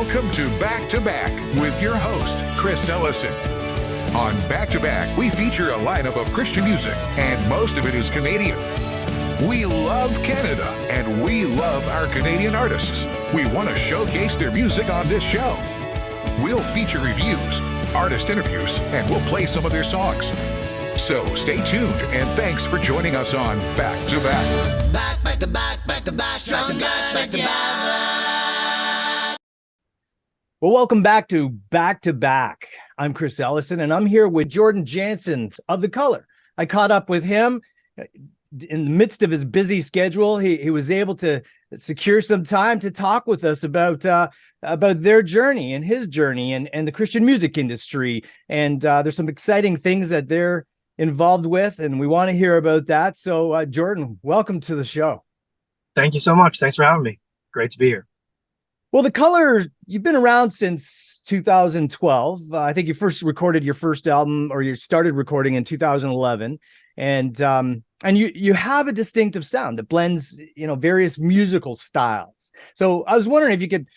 Welcome to Back to Back with your host, Chris Ellison. On Back to Back, we feature a lineup of Christian music, and most of it is Canadian. We love Canada, and we love our Canadian artists. We want to showcase their music on this show. We'll feature reviews, artist interviews, and we'll play some of their songs. So stay tuned, and thanks for joining us on Back to Back. Back to back, back to back, stronger back to back. Well, welcome back to Back. I'm Chris Ellison, and I'm here with Jordan Janzen of The Color. I caught up with him in the midst of his busy schedule. He was able to secure some time to talk with us about their journey and his journey and the Christian music industry. And there's some exciting things that they're involved with, and we want to hear about that. So, Jordan, welcome to the show. Thank you so much. Thanks for having me. Great to be here. Well, The Color, you've been around since 2012. I think you first recorded your first album, or you started recording in 2011. And you have a distinctive sound that blends, various musical styles. So I was wondering if you could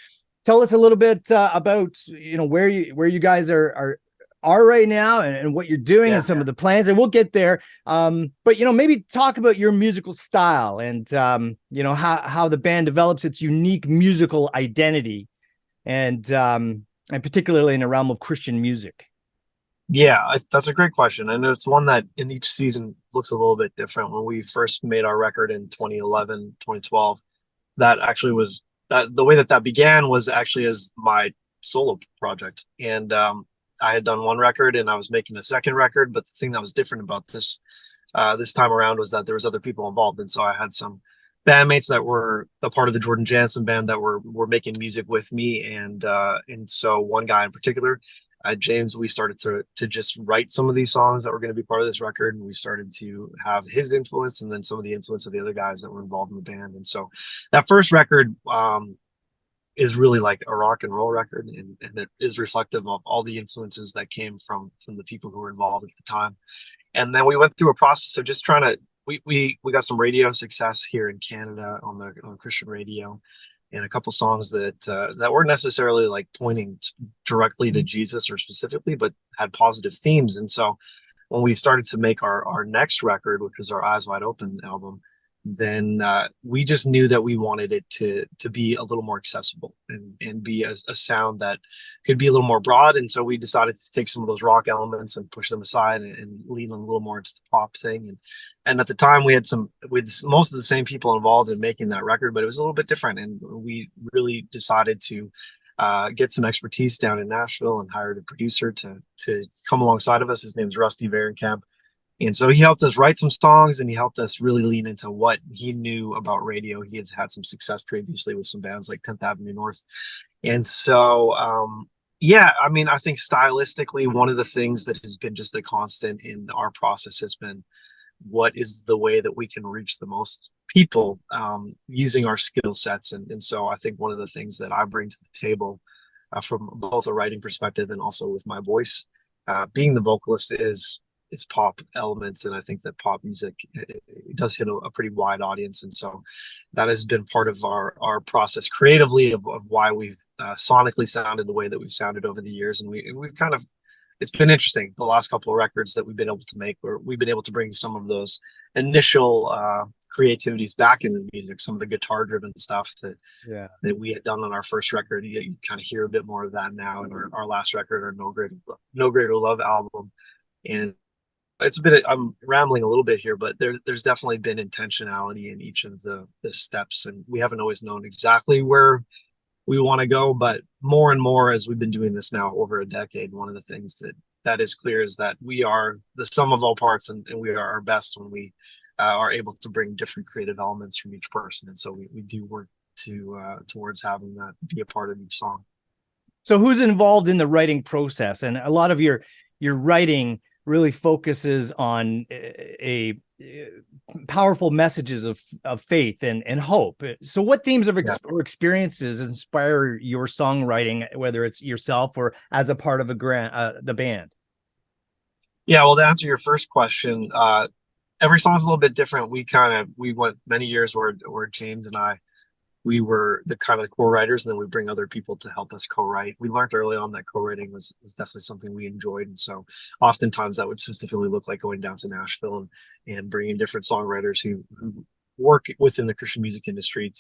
tell us a little bit about, where you guys are right now and what you're doing and some of the plans, and we'll get there. But maybe talk about your musical style and how the band develops its unique musical identity, and particularly in the realm of Christian music. Yeah, that's a great question. And it's one that in each season looks a little bit different. When we first made our record in 2011, 2012, that actually was the way that began was actually as my solo project. And I had done one record and I was making a second record. But the thing that was different about this time around was that there was other people involved. And so I had some bandmates that were a part of the Jordan Janzen band that were making music with me. And so one guy in particular, James, we started to just write some of these songs that were going to be part of this record, and we started to have his influence and then some of the influence of the other guys that were involved in the band. And so that first record is really like a rock and roll record, and it is reflective of all the influences that came from the people who were involved at the time. And then we went through a process of just trying to we got some radio success here in Canada on Christian radio, and a couple songs that weren't necessarily like pointing directly to Jesus or specifically, but had positive themes. And so when we started to make our next record, which was our Eyes Wide Open album, then we just knew that we wanted it to be a little more accessible and be a sound that could be a little more broad. And so we decided to take some of those rock elements and push them aside and lean a little more into the pop thing. And at the time we had most of the same people involved in making that record, but it was a little bit different. And we really decided to get some expertise down in Nashville and hired a producer to come alongside of us. His name's Rusty Varenkamp. And so he helped us write some songs, and he helped us really lean into what he knew about radio. He had some success previously with some bands like 10th Avenue North. And so, I think stylistically, one of the things that has been just a constant in our process has been what is the way that we can reach the most people using our skill sets. And so I think one of the things that I bring to the table from both a writing perspective and also with my voice, being the vocalist is pop elements. And I think that pop music it does hit a pretty wide audience. And so that has been part of our process creatively of why we've sonically sounded the way that we've sounded over the years. And we've kind of, it's been interesting the last couple of records that we've been able to make, where we've been able to bring some of those initial creativities back into the music, some of the guitar driven stuff that we had done on our first record. You kind of hear a bit more of that now in our last record, our No Greater Love album. And it's a bit, I'm rambling a little bit here, but there's definitely been intentionality in each of the steps, and we haven't always known exactly where we want to go, but more and more as we've been doing this now over a decade, one of the things that is clear is that we are the sum of all parts, and we are our best when we are able to bring different creative elements from each person. And so we do work towards having that be a part of each song. So who's involved in the writing process? And a lot of your writing really focuses on a powerful messages of faith and hope. So what themes or experiences inspire your songwriting, whether it's yourself or as a part of the band? Yeah, well, to answer your first question, every song's a little bit different. We went many years where James and I we were the kind of the co-writers, and then we bring other people to help us co-write. We learned early on that co-writing was definitely something we enjoyed, and so oftentimes that would specifically look like going down to Nashville and bringing different songwriters who work within the Christian music industry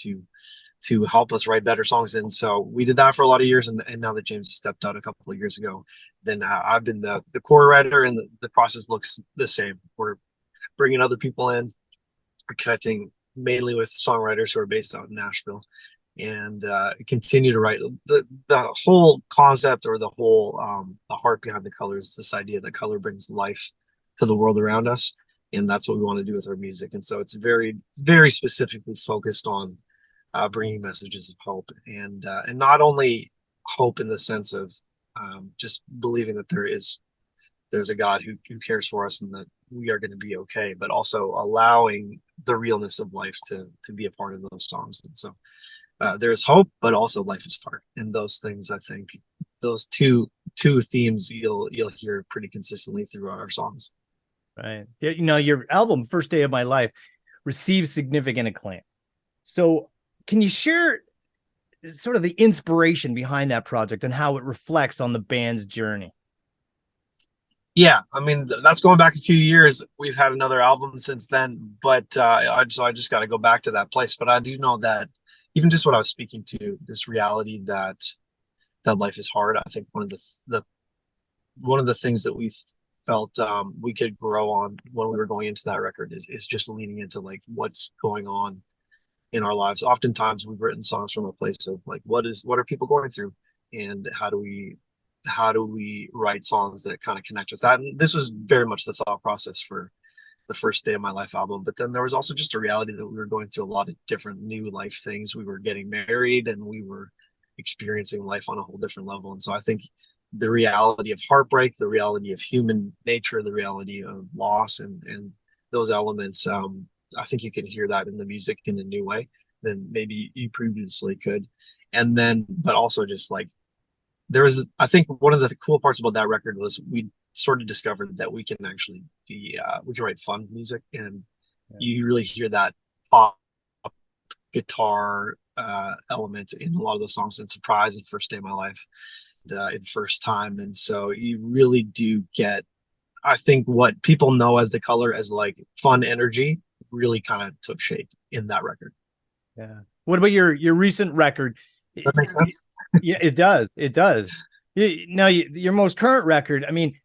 to help us write better songs. And so we did that for a lot of years, and now that James stepped out a couple of years ago, then I've been the core writer, and the process looks the same. We're bringing other people in, we're connecting mainly with songwriters who are based out in Nashville, and continue to write. The whole concept, or the whole the heart behind the color, is this idea that color brings life to the world around us, and that's what we want to do with our music. And so it's very, very specifically focused on bringing messages of hope, and not only hope in the sense of just believing that there's a God who cares for us and that we are going to be okay, but also allowing the realness of life to be a part of those songs. And so there's hope, but also life is hard. And those things, I think, those two themes you'll hear pretty consistently throughout our songs. Right. Yeah, your album First Day of My Life received significant acclaim. So can you share sort of the inspiration behind that project and how it reflects on the band's journey? Yeah, I mean, that's going back a few years. We've had another album since then, but I just got to go back to that place. But I do know that even just what I was speaking to, this reality that life is hard. I think one of the things that we felt we could grow on when we were going into that record is just leaning into like what's going on in our lives. Oftentimes we've written songs from a place of like, what are people going through, and how do we write songs that kind of connect with that. And this was very much the thought process for the First Day of My Life album. But then there was also just a reality that we were going through a lot of different new life things. We were getting married, and we were experiencing life on a whole different level. And so I think the reality of heartbreak, the reality of human nature, the reality of loss, and those elements, I think you can hear that in the music in a new way than maybe you previously could. And then, but also just like, I think one of the cool parts about that record was we sort of discovered that we can actually we can write fun music, and you really hear that pop guitar element in a lot of those songs, in Surprise and First Day of My Life, in First Time. And so you really do get, I think, what people know as the color as like fun energy really kind of took shape in that record. Yeah. What about your recent record? That makes sense. Yeah, it does. It does. Now, your most current record, I mean,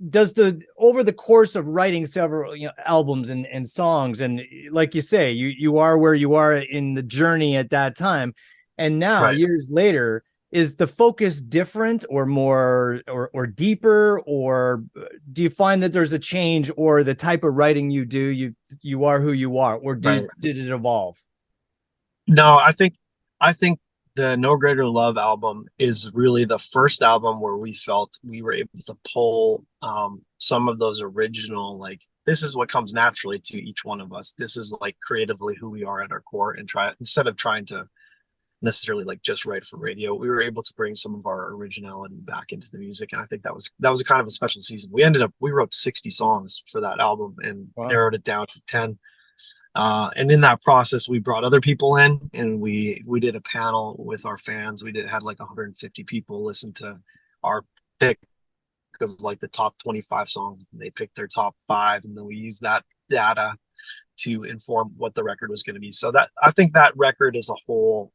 does over the course of writing several albums and songs, and like you say, you are where you are in the journey at that time, and now Right. years later, is the focus different or more or deeper, or do you find that there's a change, or the type of writing you do, you are who you are, or did it evolve? No, I think the No Greater Love album is really the first album where we felt we were able to pull some of those original, like, this is what comes naturally to each one of us. This is like creatively who we are at our core, and instead of trying to necessarily like just write for radio, we were able to bring some of our originality back into the music. And I think that was a kind of a special season. We wrote 60 songs for that album and narrowed it down to 10. And in that process, we brought other people in, and we did a panel with our fans. Had like 150 people listen to our pick of like the top 25 songs. They picked their top 5, and then we used that data to inform what the record was going to be. So that, I think that record as a whole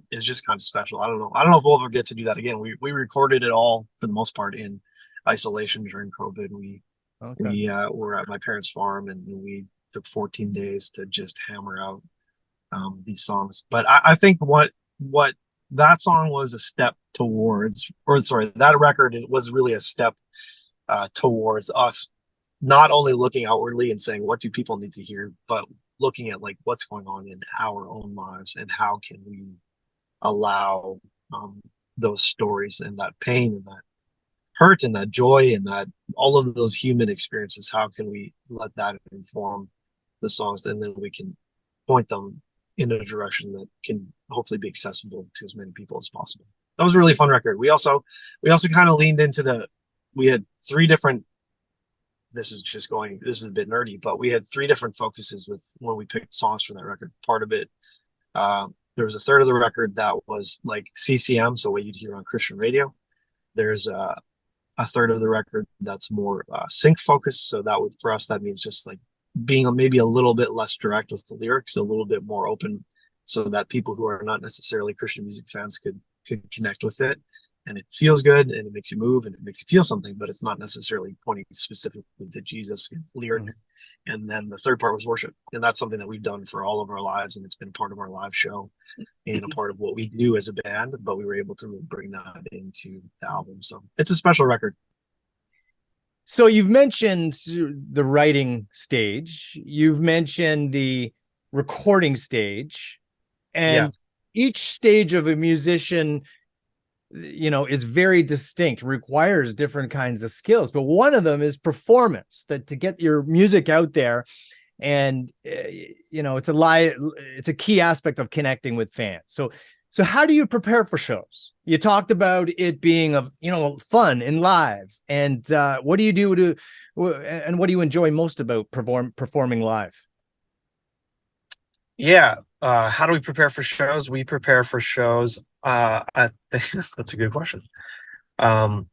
is just kind of special. I don't know if we'll ever get to do that again. We recorded it all for the most part in isolation during COVID. We were at my parents' farm, and we took 14 days to just hammer out these songs. But I think what that song was a step towards, or sorry, that record was really a step towards us not only looking outwardly and saying, what do people need to hear, but looking at like what's going on in our own lives, and how can we allow those stories and that pain and that hurt and that joy and that all of those human experiences, how can we let that inform the songs, and then we can point them in a direction that can hopefully be accessible to as many people as possible. That was a really fun record. We also kind of leaned into we had 3 different, this is a bit nerdy, but we had 3 different focuses when we picked songs for that record. Part of it there was a third of the record that was like CCM, so what you'd hear on Christian radio. There's a third of the record that's more sync focused. So that would, for us, that means just like being maybe a little bit less direct with the lyrics, a little bit more open, so that people who are not necessarily Christian music fans could connect with it. And it feels good, and it makes you move, and it makes you feel something, but it's not necessarily pointing specifically to Jesus lyric. Mm-hmm. And then the third part was worship, and that's something that we've done for all of our lives, and it's been part of our live show and a part of what we do as a band. But we were able to really bring that into the album, so it's a special record. So you've mentioned the writing stage, you've mentioned the recording stage, and each stage of a musician, you know, is very distinct, requires different kinds of skills, but one of them is performance, that to get your music out there. And you know, it's a key aspect of connecting with fans. So how do you prepare for shows? You talked about it being fun and live, and what do you do and what do you enjoy most about performing live? How do we prepare for shows? We prepare for shows. I think that's a good question. I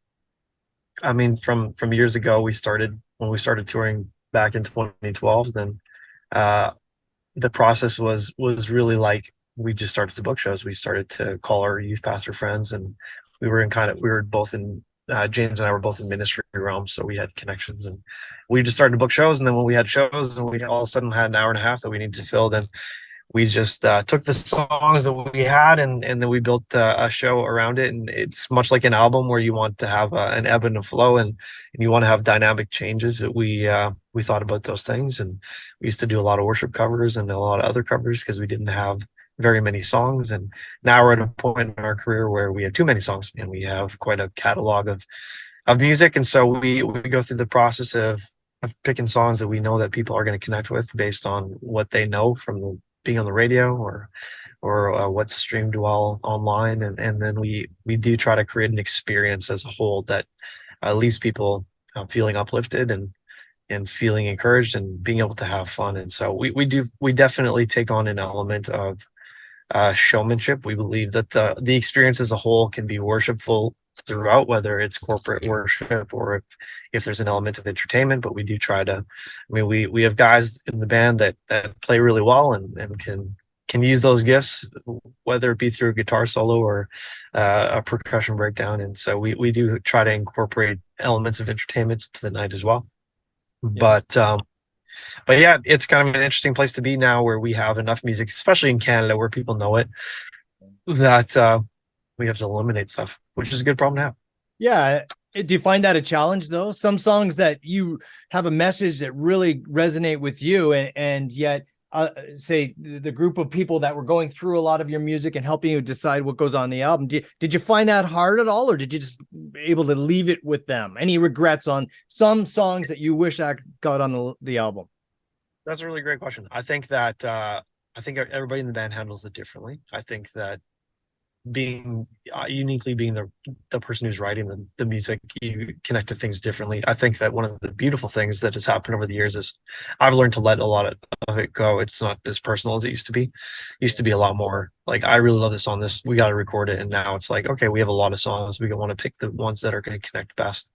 mean, from years ago, when we started touring back in 2012, then the process was really like, we just started to book shows. We started to call our youth pastor friends, and we were both in James and I were both in ministry realms, so we had connections, and we just started to book shows. And then when we had shows, and we all of a sudden had an hour and a half that we needed to fill, then we just took the songs that we had, and then we built a show around it. And it's much like an album where you want to have an ebb and a flow, and you want to have dynamic changes. We thought about those things, and we used to do a lot of worship covers and a lot of other covers because we didn't have very many songs. And now we're at a point in our career where we have too many songs, and we have quite a catalog of music. And so we go through the process of picking songs that we know that people are going to connect with based on what they know from being on the radio or what's streamed well online. And then we do try to create an experience as a whole that leaves people feeling uplifted and feeling encouraged and being able to have fun. And so we definitely take on an element of showmanship. We believe that the experience as a whole can be worshipful throughout, whether it's corporate worship or if there's an element of entertainment. But we do try to, we have guys in the band that play really well and can use those gifts, whether it be through a guitar solo or a percussion breakdown. And so we do try to incorporate elements of entertainment to the night as well. Yeah. But yeah, it's kind of an interesting place to be now, where we have enough music, especially in Canada, where people know it, that we have to eliminate stuff, which is a good problem to have. Yeah. Do you find that a challenge, though? Some songs that you have a message that really resonate with you, and yet say the group of people that were going through a lot of your music and helping you decide what goes on the album. Did you find that hard at all, or did you just able to leave it with them? Any regrets on some songs that you wish I got on the album? That's a really great question. I think that everybody in the band handles it differently. I think that uniquely being the person who's writing the music, you connect to things differently. I think that one of the beautiful things that has happened over the years is I've learned to let a lot of it go. It's not as personal as it used to be. It used to be a lot more like, I really love this song, we got to record it. And now it's like, okay, we have a lot of songs, we want to pick the ones that are going to connect best.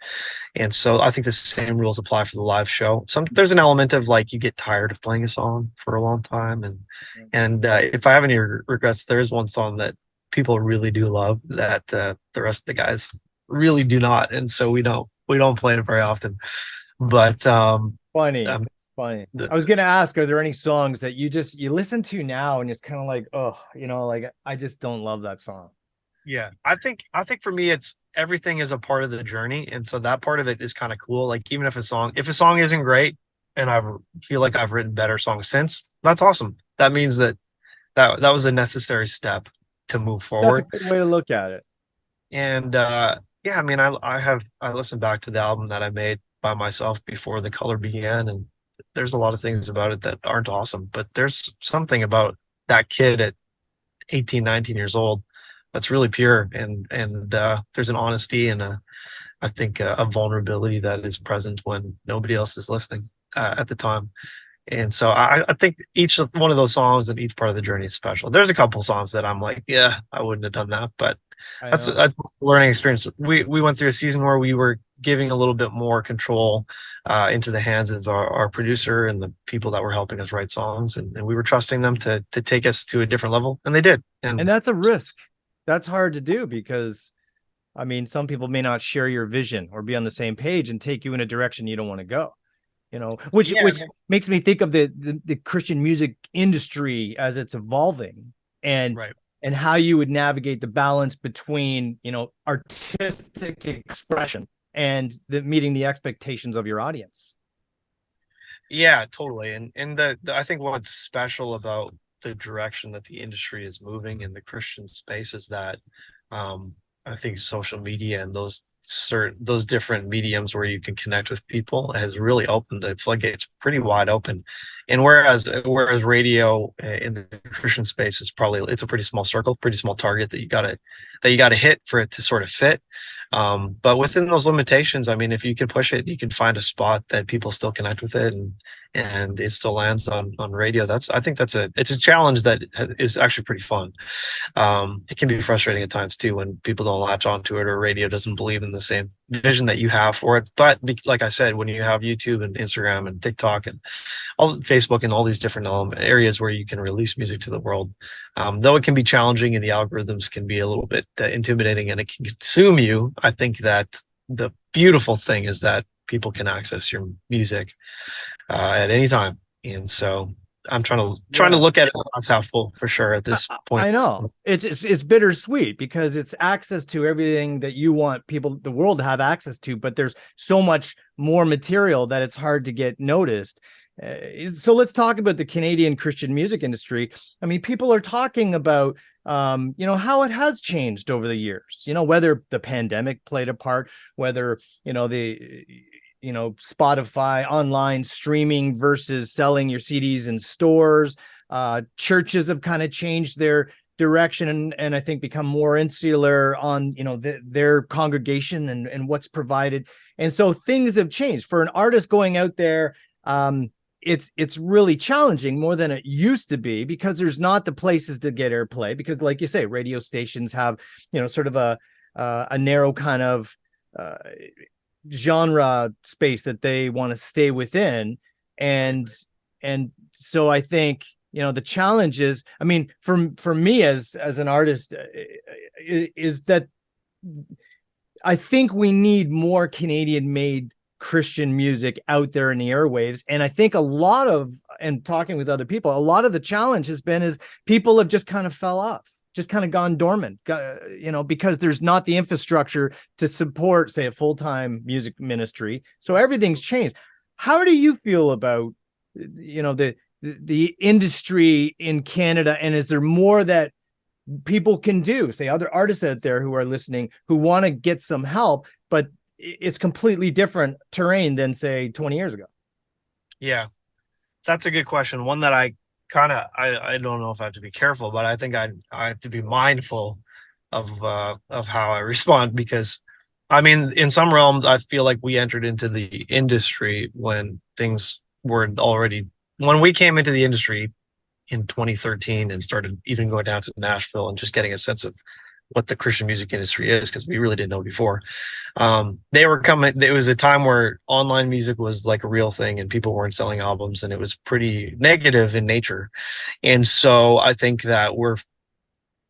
And so I think the same rules apply for the live show. There's an element of like, you get tired of playing a song for a long time, and if I have any regrets, there is one song that people really do love that the rest of the guys really do not, and so we don't play it very often. But funny. I was gonna ask, are there any songs that you listen to now and it's kind of like, oh, like I just don't love that song? Yeah, I think for me, it's everything is a part of the journey, and so that part of it is kind of cool. Like, even if a song isn't great, and I feel like I've written better songs since, that's awesome. That means that was a necessary step to move forward. That's a good way to look at it. And yeah, I mean, I listened back to the album that I made by myself before The Color began, and there's a lot of things about it that aren't awesome, but there's something about that kid at 18, 19 years old that's really pure, and there's an honesty and I think a vulnerability that is present when nobody else is listening at the time. And so I think each one of those songs and each part of the journey is special. There's a couple songs that I'm like, yeah, I wouldn't have done that, but I that's know. a learning experience. We went through a season where we were giving a little bit more control into the hands of our producer and the people that were helping us write songs, and we were trusting them to take us to a different level, and they did. And that's a risk. That's hard to do because, I mean, some people may not share your vision or be on the same page and take you in a direction you don't want to go. Which Yeah, which makes me think of the Christian music industry as it's evolving, and right. and how you would navigate the balance between artistic expression and meeting the expectations of your audience. Yeah, totally. And I think what's special about the direction that the industry is moving in the Christian space is that I think social media and those different mediums where you can connect with people has really opened the floodgates pretty wide open. And whereas radio in the Christian space is it's a pretty small circle, pretty small target that you gotta hit for it to sort of fit. But within those limitations, I mean, if you can push it, you can find a spot that people still connect with it, and it still lands on radio. I think it's a challenge that is actually pretty fun. It can be frustrating at times too when people don't latch onto it or radio doesn't believe in the same vision that you have for it. But like I said, when you have YouTube and Instagram and TikTok and all Facebook and all these different areas where you can release music to the world, though it can be challenging and the algorithms can be a little bit intimidating and it can consume you, I think that the beautiful thing is that people can access your music at any time. And so I'm trying to look at it as half full for sure at this point. I know it's bittersweet because it's access to everything that you want the world to have access to, but there's so much more material that it's hard to get noticed. So let's talk about the Canadian Christian music industry. I mean, people are talking about how it has changed over the years, whether the pandemic played a part, whether the Spotify online streaming versus selling your CDs in stores. Churches have kind of changed their direction and I think become more insular on their congregation and what's provided. And so things have changed for an artist going out there. It's really challenging more than it used to be because there's not the places to get airplay, because like you say, radio stations have sort of a narrow kind of genre space that they want to stay within. And so I think the challenge is, I mean, for me as an artist, is that I think we need more Canadian made Christian music out there in the airwaves. And I think and talking with other people, a lot of the challenge has been is people have just kind of fell off, just kind of gone dormant, because there's not the infrastructure to support, say, a full-time music ministry. So everything's changed. How do you feel about, the industry in Canada? And is there more that people can do, say other artists out there who are listening, who want to get some help, but it's completely different terrain than say 20 years ago? Yeah, that's a good question. One that I don't know if I have to be careful, but I think I have to be mindful of how I respond, because I mean, in some realms, I feel like we entered into the industry when things were already, when we came into the industry in 2013 and started even going down to Nashville and just getting a sense of what the Christian music industry is, because we really didn't know before. They were coming. It was a time where online music was like a real thing and people weren't selling albums, and it was pretty negative in nature. And so I think that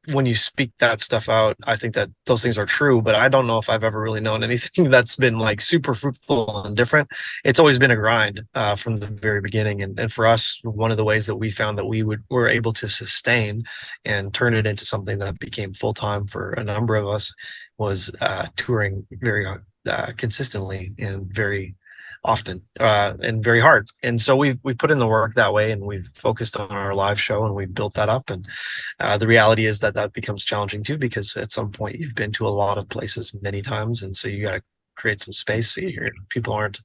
when you speak that stuff out, I think that those things are true, but I don't know if I've ever really known anything that's been like super fruitful and different. It's always been a grind from the very beginning. And for us, one of the ways that we found that were able to sustain and turn it into something that became full-time for a number of us was touring very consistently and very often and very hard. And so we put in the work that way, and we've focused on our live show, and we've built that up. And the reality is that becomes challenging too, because at some point you've been to a lot of places many times, and so you got to create some space so people aren't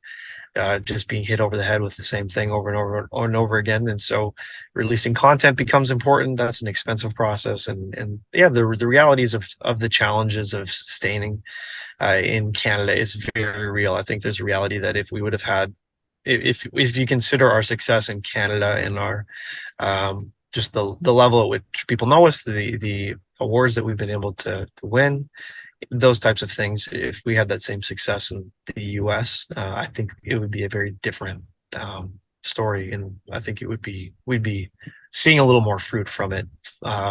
just being hit over the head with the same thing over and over again. And so releasing content becomes important. That's an expensive process. And yeah, the realities of the challenges of sustaining in Canada is very real. I think there's a reality that if we would have had if you consider our success in Canada and our just the level at which people know us, the awards that we've been able to win, those types of things. If we had that same success in the US, I think it would be a very different story, and I think we'd be seeing a little more fruit from it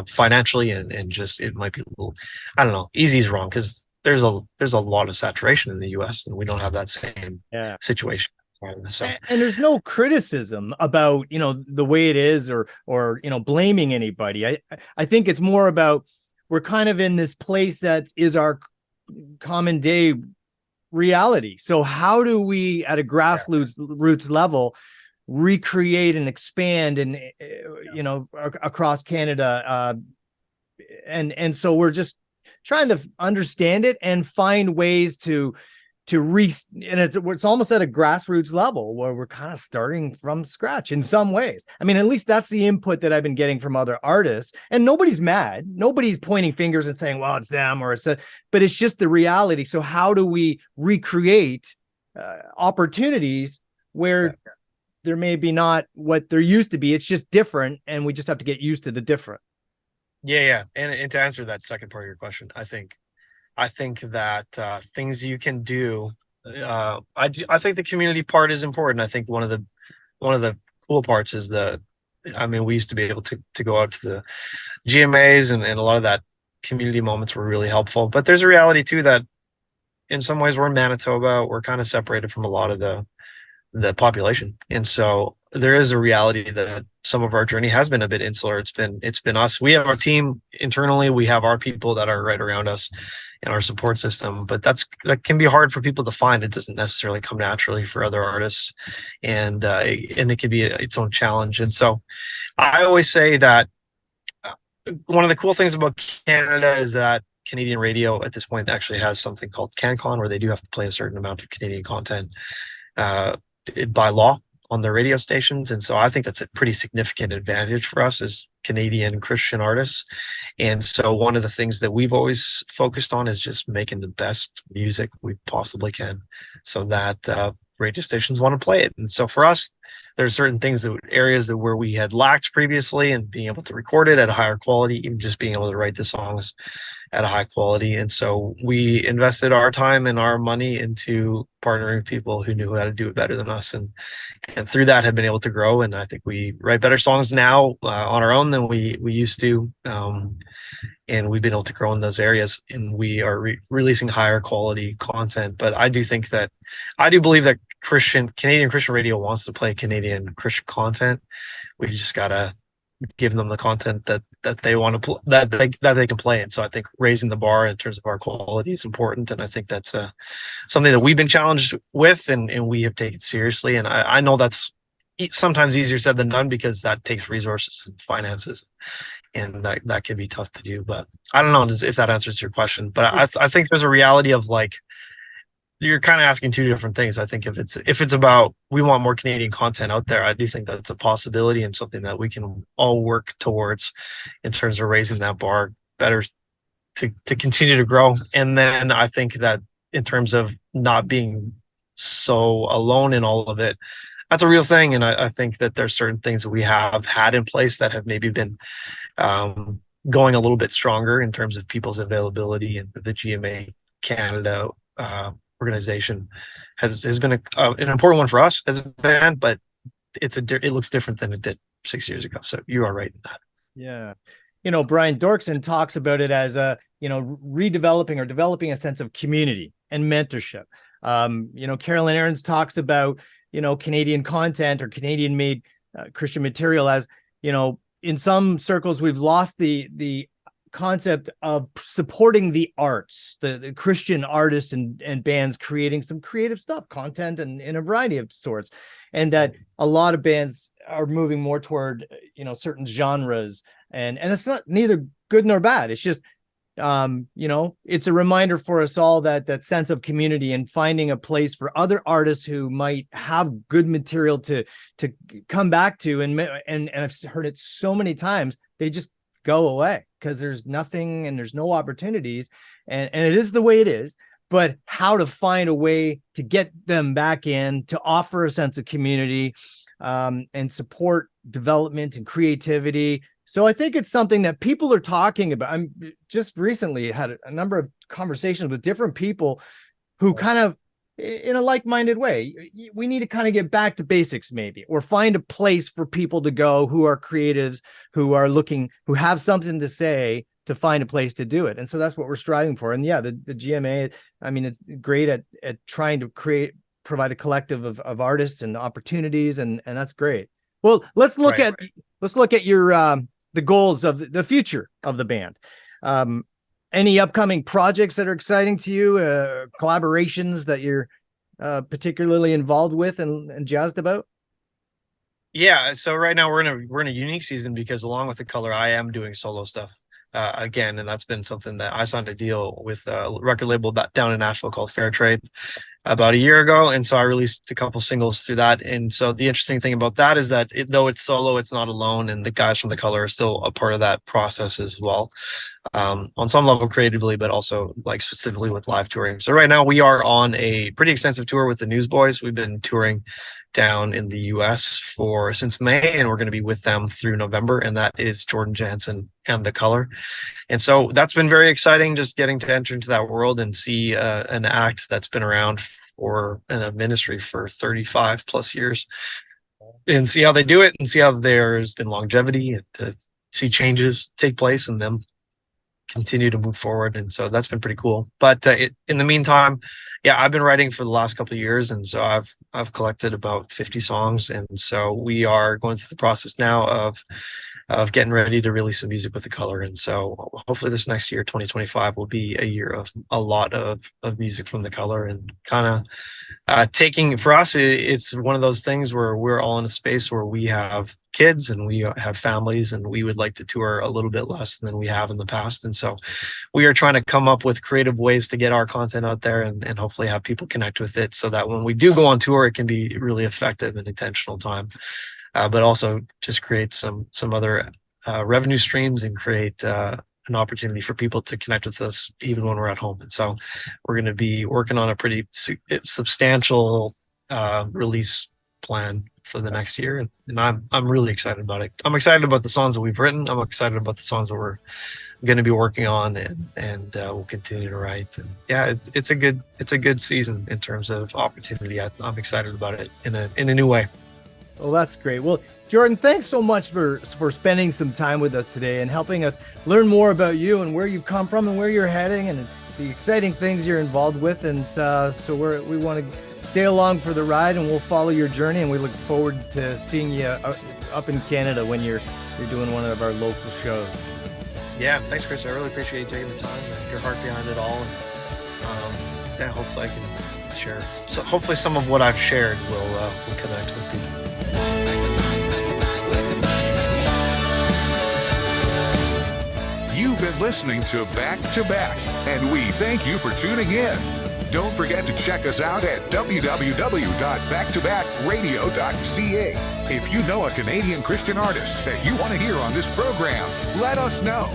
financially, and just it might be a little, I don't know, easy is wrong, because there's a lot of saturation in the US, and we don't have that same situation. So, and there's no criticism about, the way it is, or blaming anybody. I think it's more about, we're kind of in this place that is our common day reality. So how do we, at a grassroots level, recreate and expand, and across Canada, and so we're just trying to understand it and find ways to and it's almost at a grassroots level, where we're kind of starting from scratch in some ways. I mean, at least that's the input that I've been getting from other artists, and nobody's mad. Nobody's pointing fingers and saying, well, it's them, or but it's just the reality. So how do we recreate opportunities where there may be not what there used to be? It's just different, and we just have to get used to the different. Yeah. And to answer that second part of your question, I think that things you can do. I think the community part is important. I think one of the cool parts is we used to be able to go out to the GMAs, and a lot of that community moments were really helpful. But there's a reality too, that in some ways we're in Manitoba. We're kind of separated from a lot of the population, and so there is a reality that some of our journey has been a bit insular. It's been us. We have our team internally. We have our people that are right around us in our support system, but that can be hard for people to find. It doesn't necessarily come naturally for other artists, and it can be its own challenge. And so I always say that one of the cool things about Canada is that Canadian radio at this point actually has something called CanCon, where they do have to play a certain amount of Canadian content by law on their radio stations. And so I think that's a pretty significant advantage for us as Canadian Christian artists. And so one of the things that we've always focused on is just making the best music we possibly can, so that radio stations want to play it. And so for us, there are certain areas where we had lacked previously, and being able to record it at a higher quality, even just being able to write the songs at a high quality. And so we invested our time and our money into partnering with people who knew how to do it better than us, and through that have been able to grow. And I think we write better songs now on our own than we used to, and we've been able to grow in those areas, and we are releasing higher quality content. But I do believe that Canadian Christian radio wants to play Canadian Christian content. We just gotta give them the content that they want to that they can play. And so I think raising the bar in terms of our quality is important, and I think that's something that we've been challenged with, and we have taken seriously. And I know that's sometimes easier said than done, because that takes resources and finances, and that can be tough to do. But I don't know if that answers your question, but I think there's a reality of, like, you're kind of asking two different things. I think if it's about, we want more Canadian content out there, I do think that's a possibility and something that we can all work towards in terms of raising that bar better to continue to grow. And then I think that in terms of not being so alone in all of it, that's a real thing. And I think that there's certain things that we have had in place that have maybe been going a little bit stronger in terms of people's availability, and the GMA Canada organization has been an important one for us as a band, but it looks different than it did 6 years ago. So you are right in that. Yeah. Brian Dorkson talks about it as redeveloping or developing a sense of community and mentorship. Carolyn Aarons talks about, Canadian content or Canadian made Christian material as, in some circles, we've lost the concept of supporting the arts, the Christian artists and bands creating some creative stuff, content, and in a variety of sorts. And that a lot of bands are moving more toward, certain genres, and it's not neither good nor bad. It's just, it's a reminder for us all that sense of community, and finding a place for other artists who might have good material to come back to. And I've heard it so many times, they just go away because there's nothing and there's no opportunities, and it is the way it is. but how to find a way to get them back in, to offer a sense of community, and support development and creativity. So I think it's something that people are talking about. I'm just recently had a number of conversations with different people who kind of, in a like-minded way, we need to kind of get back to basics maybe, or find a place for people to go who are creatives, who are looking, who have something to say, to find a place to do it. And so that's what we're striving for. And yeah, the GMA, I mean, it's great at trying to provide a collective of artists and opportunities. And that's great. Well, let's look at your, the goals of the future of the band. Any upcoming projects that are exciting to you, collaborations that you're particularly involved with and jazzed about? Yeah, so right now we're in a unique season because along with the color, I am doing solo stuff again, and that's been something that I signed a deal with a record label down in Nashville called Fair Trade about a year ago, and so I released a couple singles through that. And so the interesting thing about that is that though it's solo, it's not alone, and the guys from the color are still a part of that process as well, on some level creatively, but also like specifically with live touring. So right now we are on a pretty extensive tour with the Newsboys. We've been touring down in the US since May, and we're going to be with them through November, and that is Jordan Janzen and the color. And so that's been very exciting, just getting to enter into that world and see an act that's been around in a ministry for 35 plus years, and see how they do it, and see how there's been longevity, and to see changes take place and them continue to move forward. And so that's been pretty cool. But in the meantime, yeah, I've been writing for the last couple of years, and so I've collected about 50 songs, and so we are going through the process now of getting ready to release some music with the color. And so hopefully this next year, 2025, will be a year of a lot of music from the color, and kind of taking, for us, it's one of those things where we're all in a space where we have kids and we have families, and we would like to tour a little bit less than we have in the past. And so we are trying to come up with creative ways to get our content out there, and hopefully have people connect with it, so that when we do go on tour, it can be really effective and intentional time, but also just create some other revenue streams, and create an opportunity for people to connect with us even when we're at home. And so we're going to be working on a pretty substantial release plan for the next year, and I'm really excited about it. I'm excited about the songs that we've written. I'm excited about the songs that we're going to be working on, and we'll continue to write. And yeah, it's a good season in terms of opportunity. I'm excited about it in a new way. Well, that's great. Well, Jordan, thanks so much for spending some time with us today and helping us learn more about you and where you've come from and where you're heading and the exciting things you're involved with. And so we want to stay along for the ride, and we'll follow your journey, and we look forward to seeing you up in Canada when you're doing one of our local shows. Yeah, thanks, Chris. I really appreciate you taking the time and your heart behind it all. And yeah, hopefully I can share. So hopefully some of what I've shared will connect with people. You've been listening to Back to Back, and we thank you for tuning in. Don't forget to check us out at www.Back2BackRadio.ca. If you know a Canadian Christian artist that you want to hear on this program, let us know.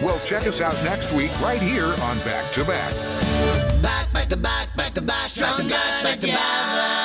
Well, check us out next week right here on Back to Back. Back to back, strong back together.